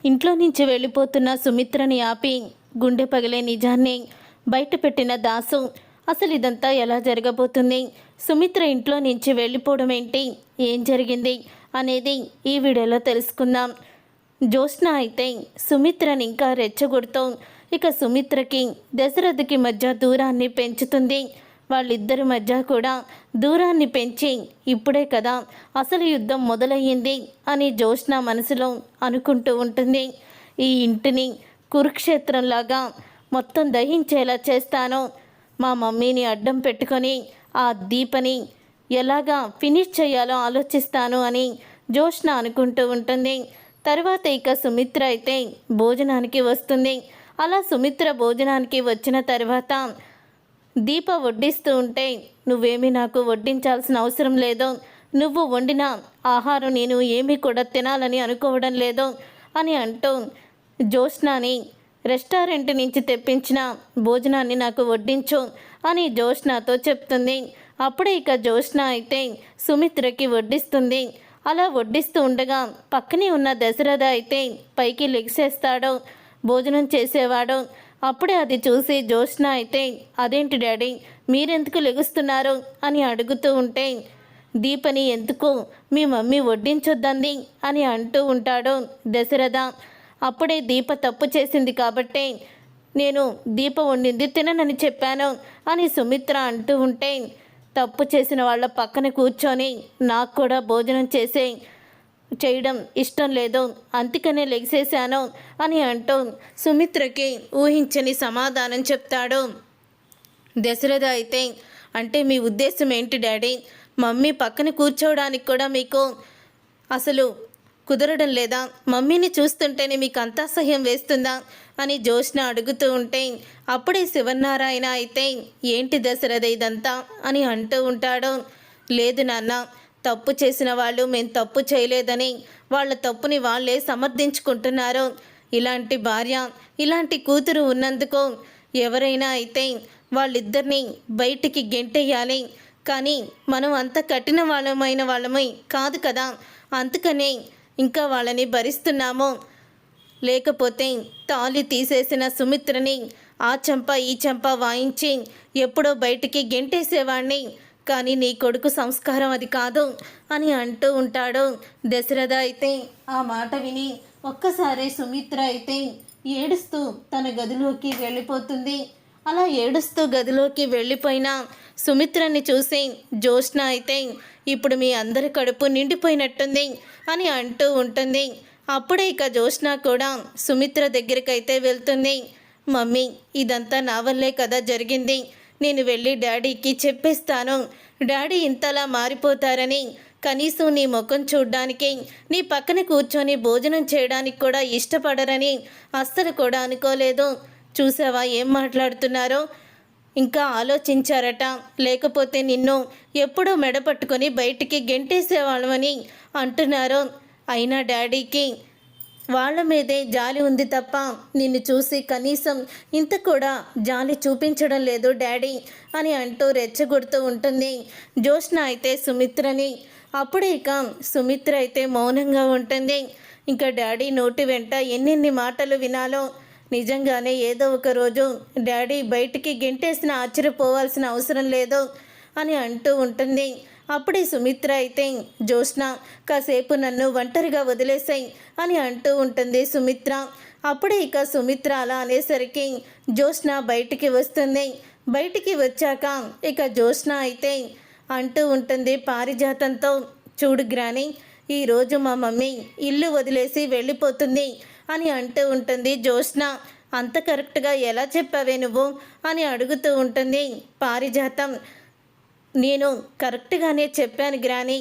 ఇంట్లో నుంచి వెళ్ళిపోతున్న సుమిత్రని ఆపి గుండె పగిలే నిజాన్ని బయటపెట్టిన దాసు అసలు ఇదంతా ఎలా జరగబోతుంది, సుమిత్ర ఇంట్లో నుంచి వెళ్ళిపోవడం ఏంటి, ఏం జరిగింది అనేది ఈ వీడియోలో తెలుసుకుందాం. జ్యోత్స్న అయితే సుమిత్రని ఇంకా రెచ్చగొడుతూ ఇక సుమిత్రకి దశరథకి మధ్య దూరాన్ని పెంచుతుంది. వాళ్ళిద్దరి మధ్య కూడా దూరాన్ని పెంచి ఇప్పుడే కదా అసలు యుద్ధం మొదలయ్యింది అని జ్యోత్స్న మనసులో అనుకుంటూ ఉంటుంది. ఈ ఇంటిని కురుక్షేత్రంలాగా మొత్తం దహించేలా చేస్తాను, మా మమ్మీని అడ్డం పెట్టుకొని ఆ దీపని ఎలాగా ఫినిష్ చేయాలో ఆలోచిస్తాను అని జ్యోత్స్న అనుకుంటూ ఉంటుంది. తర్వాత ఇక సుమిత్ర అయితే భోజనానికి వస్తుంది. అలా సుమిత్ర భోజనానికి వచ్చిన తర్వాత దీప వడ్డిస్తూ ఉంటే, నువ్వేమీ నాకు వడ్డించాల్సిన అవసరం లేదు, నువ్వు వండిన ఆహారం నేను ఏమీ కూడా తినాలని అనుకోవడం లేదు అని అంటూ జ్యోత్స్నని రెస్టారెంట్ నుంచి తెప్పించిన భోజనాన్ని నాకు వడ్డించు అని జ్యోత్స్నతో చెప్తుంది. అప్పుడే ఇక జ్యోత్స్న అయితే సుమిత్రకి వడ్డిస్తుంది. అలా వడ్డిస్తూ ఉండగా పక్కనే ఉన్న దశరథ అయితే పైకి లెగిసేస్తాడు, భోజనం చేసేవాడు. అప్పుడే అది చూసి జ్యోత్స్న అయితే, అదేంటి డాడీ మీరెందుకు లెగుస్తున్నారు అని అడుగుతూ ఉంటే, దీపని ఎందుకు మీ మమ్మీ వడ్డించొద్దంది అని అంటూ ఉంటాడు దశరథ. అప్పుడే దీప తప్పు చేసింది కాబట్టే నేను దీప వండింది తిననని చెప్పాను అని సుమిత్ర అంటూ ఉంటే, తప్పు చేసిన వాళ్ళ పక్కన కూర్చొని నాకు కూడా భోజనం చేయడం ఇష్టం లేదు, అందుకనే లెగిసేశాను అని అంటూ సుమిత్రకి ఊహించని సమాధానం చెప్తాడు. దశరథ అయితే, అంటే మీ ఉద్దేశం ఏంటి డాడీ, మమ్మీ పక్కన కూర్చోవడానికి కూడా మీకు అసలు కుదరడం లేదా, మమ్మీని చూస్తుంటేనే మీకు అంత అసహ్యం వేస్తుందా అని జ్యోత్స్న అడుగుతూ ఉంటే, అప్పుడే శివనారాయణ అయితే, ఏంటి దశరథ ఇదంతా అని అంటూ ఉంటాడు. లేదు నాన్న, తప్పు చేసిన వాళ్ళు మేము తప్పు చేయలేదని వాళ్ళ తప్పుని వాళ్ళే సమర్థించుకుంటున్నారు. ఇలాంటి భార్య ఇలాంటి కూతురు ఉన్నందుకు ఎవరైనా అయితే వాళ్ళిద్దరినీ బయటికి గెంటేయాలి, కానీ మనం అంత కఠిన వాళ్ళమై కాదు కదా, అందుకనే ఇంకా వాళ్ళని భరిస్తున్నాము. లేకపోతే తాళి తీసేసిన సుమిత్రని ఆ చెంప ఈ చెంప వాయించి ఎప్పుడో బయటికి గెంటేసేవాణ్ణి, కానీ నీ కొడుకు సంస్కారం అది కాదు అని అంటూ ఉంటాడు. దశరథ అయితే ఆ మాట విని ఒక్కసారి సుమిత్ర అయితే ఏడుస్తూ తన గదిలోకి వెళ్ళిపోతుంది. అలా ఏడుస్తూ గదిలోకి వెళ్ళిపోయిన సుమిత్రని చూసి జ్యోత్స్న అయితే, ఇప్పుడు మీ అందరి కడుపు నిండిపోయినట్టుంది అని అంటూ ఉంటుంది. అప్పుడే ఇక జ్యోత్స్న కూడా సుమిత్ర దగ్గరికైతే వెళ్తుంది. మమ్మీ ఇదంతా నా వల్లే కదా జరిగింది, నేను వెళ్ళి డాడీకి చెప్పేస్తాను, డాడీ ఇంతలా మారిపోతారని కనీసం నీ ముఖం చూడ్డానికి నీ పక్కన కూర్చొని భోజనం చేయడానికి కూడా ఇష్టపడరని అస్సలు కూడా అనుకోలేదు. చూసావా ఏం మాట్లాడుతున్నారో, ఇంకా ఆలోచించారట, లేకపోతే నిన్ను ఎప్పుడూ మెడపట్టుకొని బయటికి గెంటేసేవాళ్ళమని అంటున్నారు. అయినా డాడీకి వాళ్ళ మీదే జాలి ఉంది తప్ప నిన్ను చూసి కనీసం ఇంత కూడా జాలి చూపించడం లేదు డాడీ అని అంటూ రెచ్చగొడుతూ ఉంటుంది జ్యోత్స్న అయితే సుమిత్రని. అప్పుడే ఇక సుమిత్ర అయితే మౌనంగా ఉంటుంది. ఇంకా డాడీ నోటి వెంట ఎన్నెన్ని మాటలు వినాలో, నిజంగానే ఏదో ఒక రోజు డాడీ బయటికి గెంటేసిన ఆశ్చర్యపోవాల్సిన అవసరం లేదు అని అంటూ ఉంటుంది. అప్పుడే సుమిత్ర అయితే, జ్యోత్స్న కాసేపు నన్ను ఒంటరిగా వదిలేసాయి అని అంటూ ఉంటుంది సుమిత్ర. అప్పుడే ఇక సుమిత్ర అలా అనేసరికి జ్యోత్స్న బయటికి వస్తుంది. బయటికి వచ్చాక ఇక జ్యోత్స్న అయితే అంటూ ఉంటుంది పారిజాతంతో, చూడు గ్రాని, ఈరోజు మా మమ్మీ ఇల్లు వదిలేసి వెళ్ళిపోతుంది అని అంటూ ఉంటుంది జ్యోత్స్న. అంత కరెక్ట్గా ఎలా చెప్పావే నువ్వు అని అడుగుతూ ఉంటుంది పారిజాతం. నేను కరెక్ట్గానే చెప్పాను గ్రాని,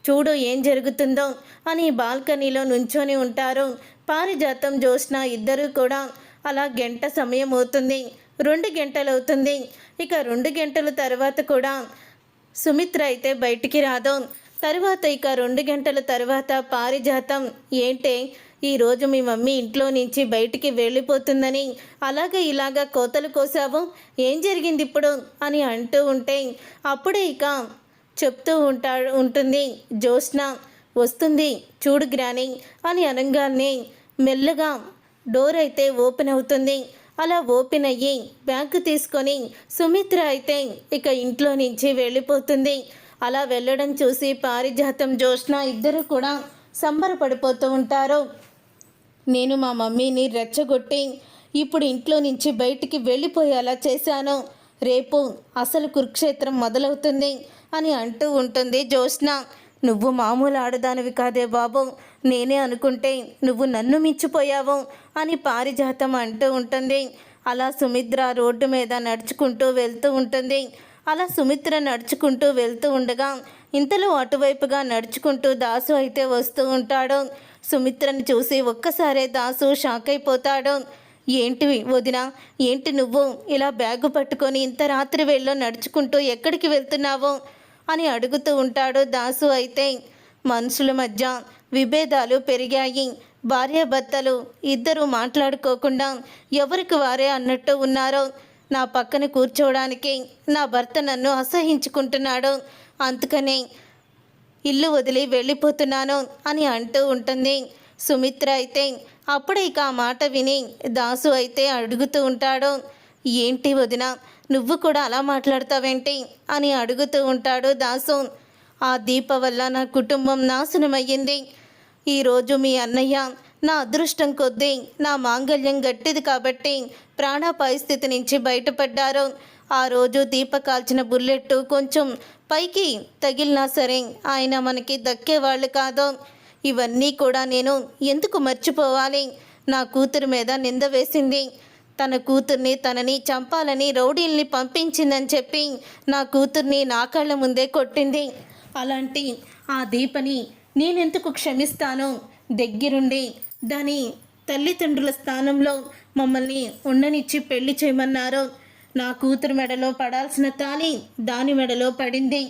చూడు ఏం జరుగుతుందో అని బాల్కనీలో నుంచొని ఉంటారు పారిజాతం జ్యోత్స్న ఇద్దరూ కూడా. అలా గంట సమయం అవుతుంది, 2 గంటలు అవుతుంది. ఇక 2 గంటల తర్వాత కూడా సుమిత్ర అయితే బయటికి రాదు. తర్వాత ఇక 2 గంటల తర్వాత పారిజాతం, ఏంటే ఈరోజు మీ మమ్మీ ఇంట్లో నుంచి బయటికి వెళ్ళిపోతుందని అలాగే ఇలాగా కోతలు కోసావు, ఏం జరిగింది ఇప్పుడు అని అంటూ ఉంటే, అప్పుడే ఇక చెప్తూ ఉంటుంది జ్యోత్స్న, వస్తుంది చూడు గ్రాని అని అనగానే మెల్లగా డోర్ అయితే ఓపెన్ అవుతుంది. అలా ఓపెన్ అయ్యి బ్యాగ్ తీసుకొని సుమిత్ర అయితే ఇక ఇంట్లో నుంచి వెళ్ళిపోతుంది. అలా వెళ్ళడం చూసి పారిజాతం, జ్యోత్స్న ఇద్దరు కూడా సంబరపడిపోతూ ఉంటారు. నేను మా మమ్మీని రెచ్చగొట్టి ఇప్పుడు ఇంట్లో నుంచి బయటికి వెళ్ళిపోయేలా చేశాను. రేపు అసలు కురుక్షేత్రం మొదలవుతుంది అని అంటూ ఉంటుంది జ్యోత్స్న. నువ్వు మామూలు ఆడదానివి కాదే బాబు, నేనే అనుకుంటే నువ్వు నన్ను మించిపోయావు అని పారిజాతం అంటూ ఉంటుంది. అలా సుమిత్ర రోడ్డు మీద నడుచుకుంటూ వెళ్తూ ఉంటుంది. అలా సుమిత్ర నడుచుకుంటూ వెళ్తూ ఉండగా ఇంతలో అటువైపుగా నడుచుకుంటూ దాసు అయితే వస్తూ ఉంటాడు. సుమిత్రని చూసి ఒక్కసారే దాసు షాక్ అయిపోతాడు. ఏంటి వదిన, ఏంటి నువ్వు ఇలా బ్యాగు పట్టుకొని ఇంత రాత్రి వేళలో నడుచుకుంటూ ఎక్కడికి వెళ్తున్నావు అని అడుగుతూ ఉంటాడు. దాసు అయితే మనుషుల మధ్య విభేదాలు పెరిగాయి. భార్యాభర్తలు ఇద్దరూ మాట్లాడుకోకుండా ఎవరికి వారే అన్నట్టు ఉన్నారు. నా పక్కన కూర్చోవడానికి నా భర్త నన్ను అసహించుకుంటున్నాడు, అందుకనే ఇల్లు వదిలి వెళ్ళిపోతున్నాను అని అంటూ ఉంటుంది. సుమిత్ర అయితే అప్పుడే ఇక ఆ మాట విని దాసు అయితే అడుగుతూ ఉంటాడు. ఏంటి వదిన, నువ్వు కూడా అలా మాట్లాడతావేంటి అని అడుగుతూ ఉంటాడు దాసు. ఆ దీప వల్ల నా కుటుంబం నాశనమయ్యింది. ఈరోజు మీ అన్నయ్య నా అదృష్టం కొద్దీ నా మాంగళ్యం గట్టిది కాబట్టి ప్రాణాపాయ స్థితి నుంచి బయటపడ్డారు. ఆ రోజు దీప కాల్చిన బుల్లెట్ కొంచెం పైకి తగిలినా సరే ఆయన మనకి దక్కేవాళ్ళు కాదు. ఇవన్నీ కూడా నేను ఎందుకు మర్చిపోవాలి? నా కూతురు మీద నింద వేసింది, తన కూతుర్ని తనని చంపాలని రౌడీల్ని పంపించిందని చెప్పి నా కూతుర్ని నా కళ్ళ ముందే కొట్టింది. అలాంటి ఆ దీపని నేనెందుకు క్షమిస్తాను? దగ్గరుండి దాని తల్లిదండ్రుల స్థానంలో మమ్మల్ని ఉండనిచ్చి పెళ్లి చేయమన్నారు. నా కూతురు మెడలో పడాల్సిన తాళి దాని మెడలో పడింది.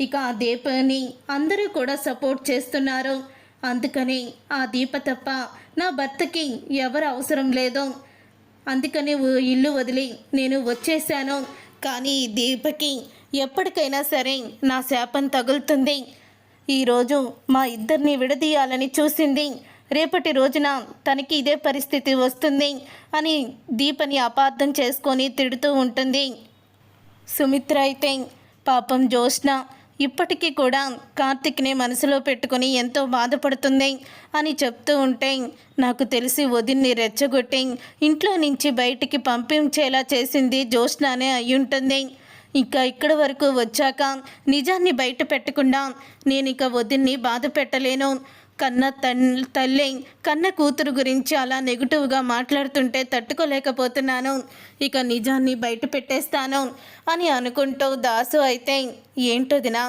ఇక ఆ దీపని అందరూ కూడా సపోర్ట్ చేస్తున్నారు. అందుకని ఆ దీప తప్ప నా భర్తకి ఎవరు అవసరం లేదు. అందుకని ఇల్లు వదిలి నేను వచ్చేసాను. కానీ ఈ దీపకి ఎప్పటికైనా సరే నా శాపం తగులుతుంది. ఈరోజు మా ఇద్దరిని విడదీయాలని చూసింది, రేపటి రోజున తనకి ఇదే పరిస్థితి వస్తుంది అని దీపని అపార్థం చేసుకొని తిడుతూ ఉంటుంది. సుమిత్ర అయితే పాపం జ్యోత్స్న ఇప్పటికీ కూడా కార్తిక్ని మనసులో పెట్టుకొని ఎంతో బాధపడుతుంది అని చెప్తూ ఉంటే, నాకు తెలిసి వదిన్ని రెచ్చగొట్టి ఇంట్లో నుంచి బయటికి పంపించేలా చేసింది జ్యోత్స్ననే అయ్యుంటుంది. ఇంకా ఇక్కడి వరకు వచ్చాక నిజాన్ని బయట పెట్టకుండా నేను ఇక వదిన్ని బాధ పెట్టలేను. కన్న తల్లి కన్న కూతురు గురించి అలా నెగిటివ్గా మాట్లాడుతుంటే తట్టుకోలేకపోతున్నాను. ఇక నిజాన్ని బయట పెట్టేస్తాను అని అనుకుంటూ దాసు అయితే, ఏంటోదినా,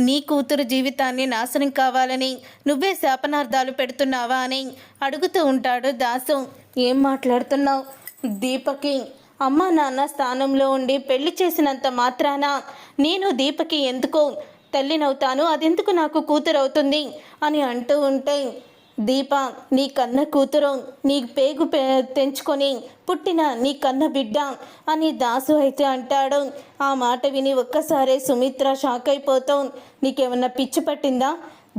నీ కూతురు జీవితాన్ని నాశనం కావాలని నువ్వే శాపనార్థాలు పెడుతున్నావా అని అడుగుతూ ఉంటాడు దాసు. ఏం మాట్లాడుతున్నావు? దీపకి అమ్మ నాన్న స్థానంలో ఉండి పెళ్లి చేసినంత మాత్రాన నేను దీపకి ఎందుకు తల్లినవుతాను, అదెందుకు నాకు కూతురు అవుతుంది అని అంటూ ఉంటే, దీప నీ కన్న కూతురు, నీ పేగు తెంచుకొని పుట్టిన నీ కన్న బిడ్డ అని దాసు అయితే అంటాడు. ఆ మాట విని ఒక్కసారే సుమిత్ర షాక్ అయిపోతాం. నీకేమన్నా పిచ్చి పట్టిందా?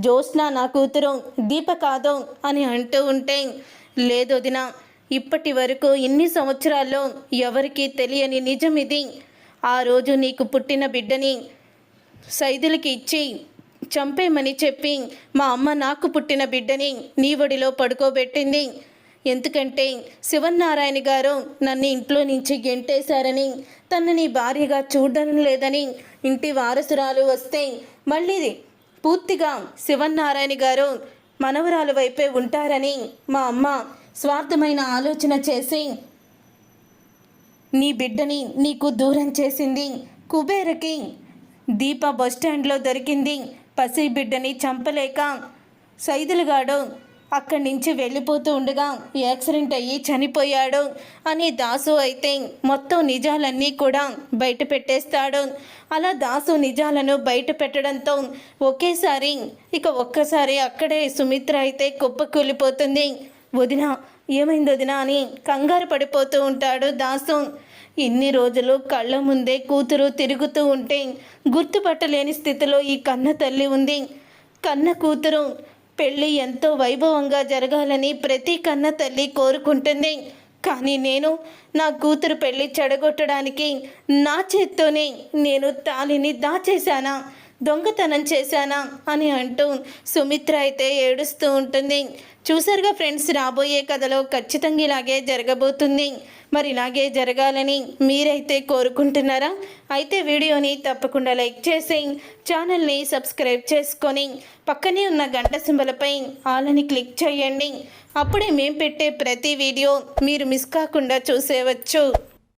జ్యోత్స్న నా కూతురు, దీప కాదు అని అంటూ ఉంటే, లేదు వదినా, ఇప్పటి వరకు ఇన్ని సంవత్సరాల్లో ఎవరికీ తెలియని నిజం ఇది. ఆ రోజు నీకు పుట్టిన బిడ్డని సైదులకి ఇచ్చి చంపేమని చెప్పి మా అమ్మ నాకు పుట్టిన బిడ్డని నీ ఒడిలో పడుకోబెట్టింది. ఎందుకంటే శివనారాయణ గారు నన్ను ఇంట్లో నుంచి గెంటేశారని, తనని భార్యగా చూడడం లేదని, ఇంటి వారసురాలు వస్తే మళ్ళీ పూర్తిగా శివనారాయణ గారు మనవరాలు వైపే ఉంటారని మా అమ్మ స్వార్థమైన ఆలోచన చేసి నీ బిడ్డని నీకు దూరం చేసింది. కుబేరకి దీప బస్టాండ్లో దొరికింది. పసి బిడ్డని చంపలేక సైదులుగాడు అక్కడి నుంచి వెళ్ళిపోతూ ఉండగా యాక్సిడెంట్ అయ్యి చనిపోయాడు అని దాసు అయితే మొత్తం నిజాలన్నీ కూడా బయట పెట్టేస్తాడు. అలా దాసు నిజాలను బయట పెట్టడంతో ఒక్కసారి అక్కడే సుమిత్ర అయితే కుప్పకూలిపోతుంది. వదిన, ఏమైంది వదిన అని కంగారు పడిపోతూ ఉంటాడు దాసు. ఇన్ని రోజులు కళ్ళ ముందే కూతురు తిరుగుతూ ఉంటే గుర్తుపట్టలేని స్థితిలో ఈ కన్న తల్లి ఉంది. కన్న కూతురు పెళ్ళి ఎంతో వైభవంగా జరగాలని ప్రతి కన్న తల్లి కోరుకుంటుంది. కానీ నేను నా కూతురు పెళ్ళి చెడగొట్టడానికి నా చేత్తోనే నేను తాళిని దాచేశానా, దొంగతనం చేశానా అని అంటూ సుమిత్ర అయితే ఏడుస్తూ ఉంటుంది. చూసారుగా ఫ్రెండ్స్, రాబోయే కథలో ఖచ్చితంగా ఇలాగే జరగబోతుంది. మరి ఇలాగే జరగాలని మీరైతే కోరుకుంటున్నారా? అయితే వీడియోని తప్పకుండా లైక్ చేసి ఛానల్ని సబ్స్క్రైబ్ చేసుకొని పక్కనే ఉన్న గంట సింబలపై ఆల్ అని క్లిక్ చేయండి. అప్పుడే మేము పెట్టే ప్రతి వీడియో మీరు మిస్ కాకుండా చూసేవచ్చు.